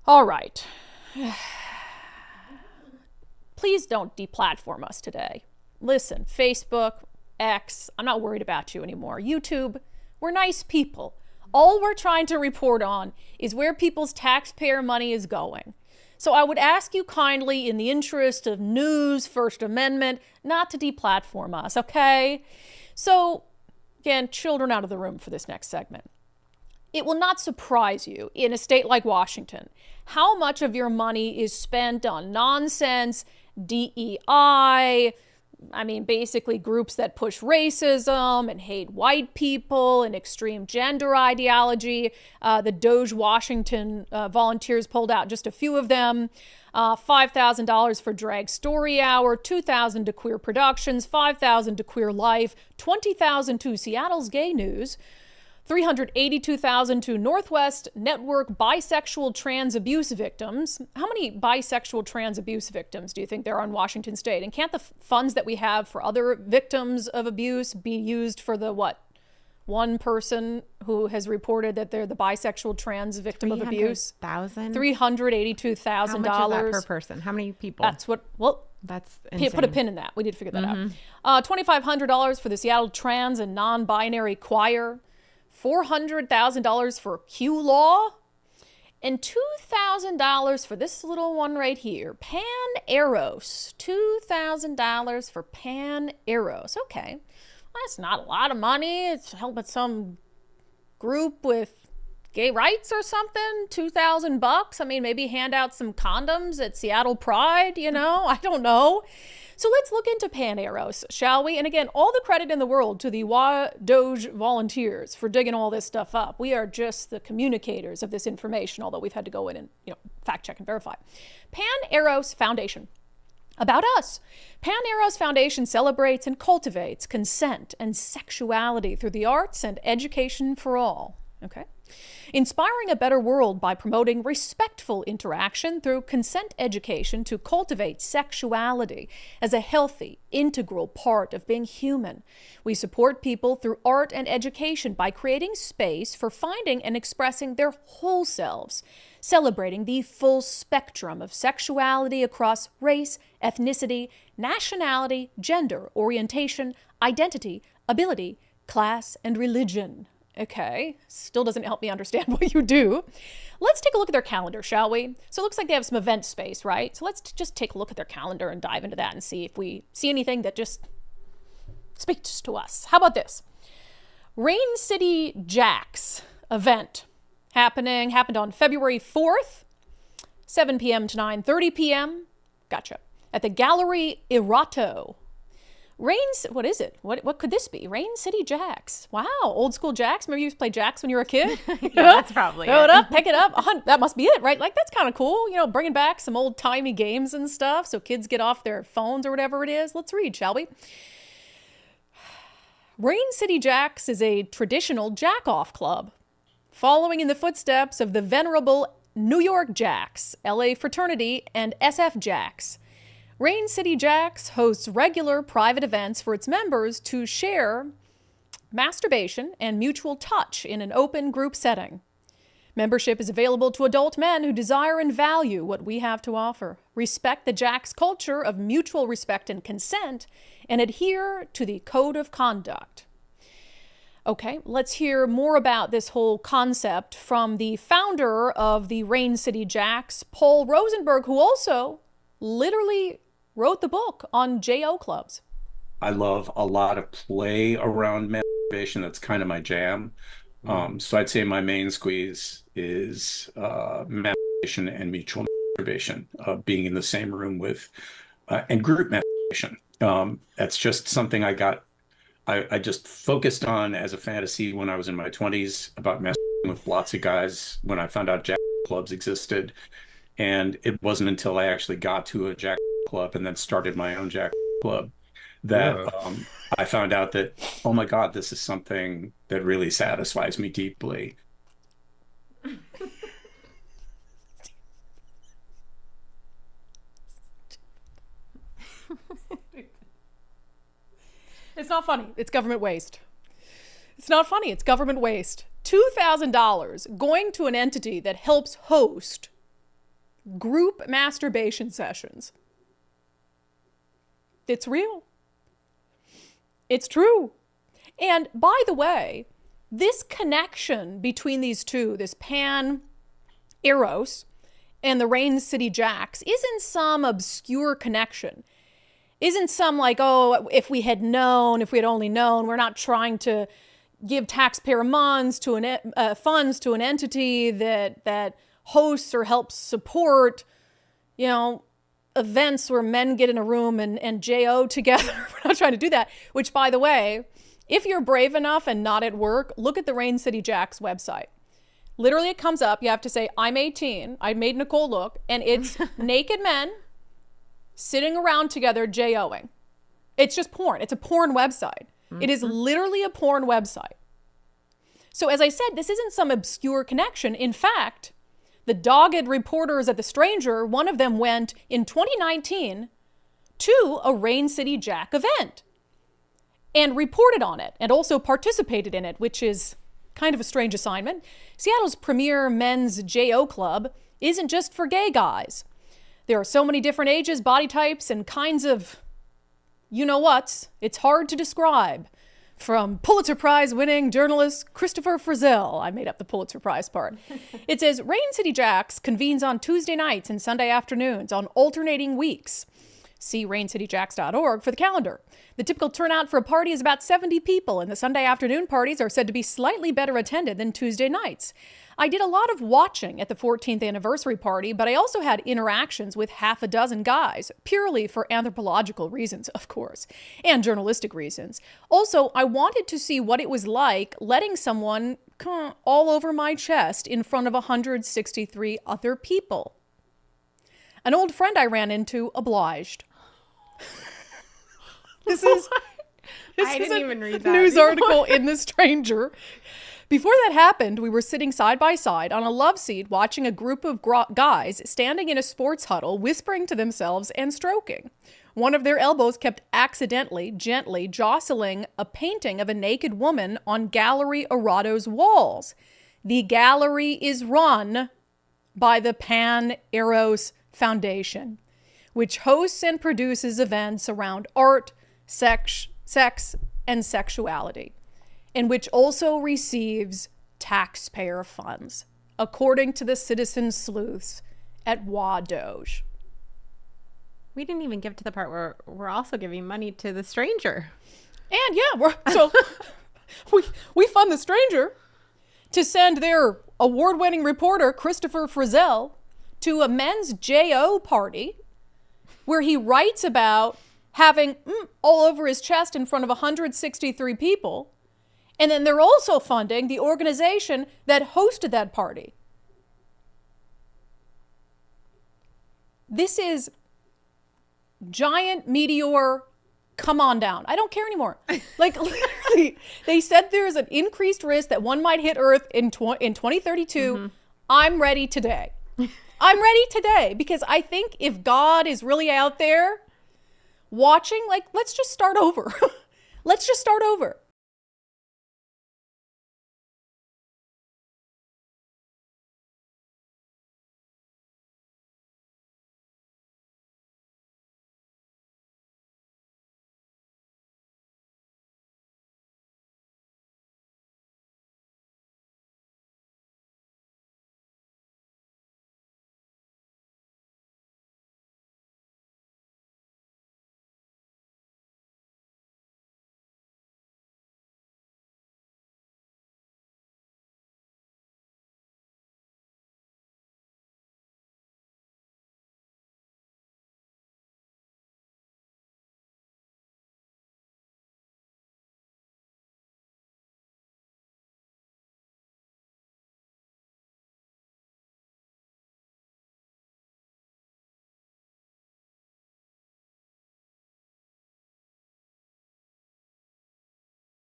All right. Please don't deplatform us today. Listen, Facebook, X, I'm not worried about you anymore. YouTube, we're nice people. All we're trying to report on is where people's taxpayer money is going. So I would ask you kindly, in the interest of news, First Amendment, not to deplatform us, okay? So, again, children out of the room for this next segment. It will not surprise you in a state like Washington how much of your money is spent on nonsense, DEI, basically groups that push racism and hate white people and extreme gender ideology. The Doge Washington volunteers pulled out just a few of them. $5,000 for Drag Story Hour, $2,000 to Queer Productions, $5,000 to Queer Life, $20,000 to Seattle's Gay News, $382,000 to Northwest Network Bisexual Trans Abuse Victims. How many bisexual trans abuse victims do you think there are in Washington State? And can't the funds that we have for other victims of abuse be used for the one person who has reported that they're the bisexual trans victim of abuse? $382,000. How much is that per person? How many people? That's insane. Put a pin in that. We need to figure that out. $2,500 for the Seattle Trans and Non-Binary Choir. $400,000 for Q Law, and $2,000 for this little one right here, Pan Eros. $2,000 for Pan Eros. Okay, that's not a lot of money. It's helping some group with gay rights or something. $2,000. Maybe hand out some condoms at Seattle Pride. I don't know. So let's look into Pan Eros, shall we? And again, all the credit in the world to the Doge volunteers for digging all this stuff up. We are just the communicators of this information, although we've had to go in and fact check and verify. Pan Eros Foundation. About us. Pan Eros Foundation celebrates and cultivates consent and sexuality through the arts and education for all. Okay. Inspiring a better world by promoting respectful interaction through consent education to cultivate sexuality as a healthy, integral part of being human. We support people through art and education by creating space for finding and expressing their whole selves, celebrating the full spectrum of sexuality across race, ethnicity, nationality, gender, orientation, identity, ability, class, and religion. Okay, still doesn't help me understand what you do. Let's take a look at their calendar, shall we? So it looks like they have some event space, right? So let's just take a look at their calendar and dive into that and see if we see anything that just speaks to us. How about this? Rain City Jacks event happened on February 4th, 7 p.m. to 9:30 p.m. Gotcha. At the Gallery Irato. What is it? What could this be? Rain City Jacks. Wow, old school Jacks. Remember you used to play Jacks when you were a kid? Yeah, that's probably Throw it up, pick it up. That must be it, right? Like, that's kind of cool. Bringing back some old timey games and stuff so kids get off their phones or whatever it is. Let's read, shall we? Rain City Jacks is a traditional jack-off club, following in the footsteps of the venerable New York Jacks, LA Fraternity, and SF Jacks. Rain City Jacks hosts regular private events for its members to share masturbation and mutual touch in an open group setting. Membership is available to adult men who desire and value what we have to offer, respect the Jacks culture of mutual respect and consent, and adhere to the code of conduct. Okay, let's hear more about this whole concept from the founder of the Rain City Jacks, Paul Rosenberg, who also literally wrote the book on JO clubs. I love a lot of play around masturbation. That's kind of my jam. So I'd say my main squeeze is masturbation and mutual masturbation, being in the same room with, and group masturbation. That's just something I just focused on as a fantasy when I was in my 20s, about masturbating with lots of guys when I found out jack clubs existed. And it wasn't until I actually got to a jack club and then started my own jack club that I found out that, oh my God, this is something that really satisfies me deeply. It's not funny. It's government waste. It's not funny. It's government waste. $2,000 going to an entity that helps host group masturbation sessions. It's real. It's true. And by the way, this connection between these two, this Pan Eros and the Rain City Jacks, isn't some obscure connection. Isn't some like, oh, if we had only known, we're not trying to give taxpayer funds to an entity that hosts or helps support, events where men get in a room and JO together. We're not trying to do that. Which, by the way, if you're brave enough and not at work, look at the Rain City Jacks website. Literally, it comes up. You have to say, I'm 18. I made Nicole look. And it's naked men sitting around together JOing. It's just porn. It's a porn website. It is literally a porn website. So as I said, this isn't some obscure connection. In fact, the dogged reporters at The Stranger, one of them went in 2019 to a Rain City Jack event and reported on it and also participated in it, which is kind of a strange assignment. Seattle's premier men's JO club isn't just for gay guys. There are so many different ages, body types, and kinds of you-know-whats. It's hard to describe. From Pulitzer Prize winning journalist Christopher Frizzell. I made up the Pulitzer Prize part. It says, Rain City Jacks convenes on Tuesday nights and Sunday afternoons on alternating weeks. See raincityjacks.org for the calendar. The typical turnout for a party is about 70 people, and the Sunday afternoon parties are said to be slightly better attended than Tuesday nights. I did a lot of watching at the 14th anniversary party, but I also had interactions with half a dozen guys, purely for anthropological reasons, of course, and journalistic reasons. Also, I wanted to see what it was like letting someone all over my chest in front of 163 other people. An old friend I ran into obliged. This is I didn't even read that news before. article in The Stranger. Before that happened, we were sitting side by side on a love seat watching a group of guys standing in a sports huddle, whispering to themselves and stroking. One of their elbows kept accidentally, gently jostling a painting of a naked woman on Gallery Arado's walls. The gallery is run by the Pan Eros Foundation, which hosts and produces events around art, sex, and sexuality, and which also receives taxpayer funds, according to the citizen sleuths at WaDoge. We didn't even get to the part where we're also giving money to The Stranger. And yeah, we fund The Stranger to send their award-winning reporter, Christopher Frizzell, to a men's JO party where he writes about having all over his chest in front of 163 people. And then they're also funding the organization that hosted that party. This is giant meteor, come on down. I don't care anymore. Like, literally, they said there's an increased risk that one might hit Earth in 2032. Mm-hmm. I'm ready today. I'm ready today because I think if God is really out there watching, like, let's just start over. Let's just start over.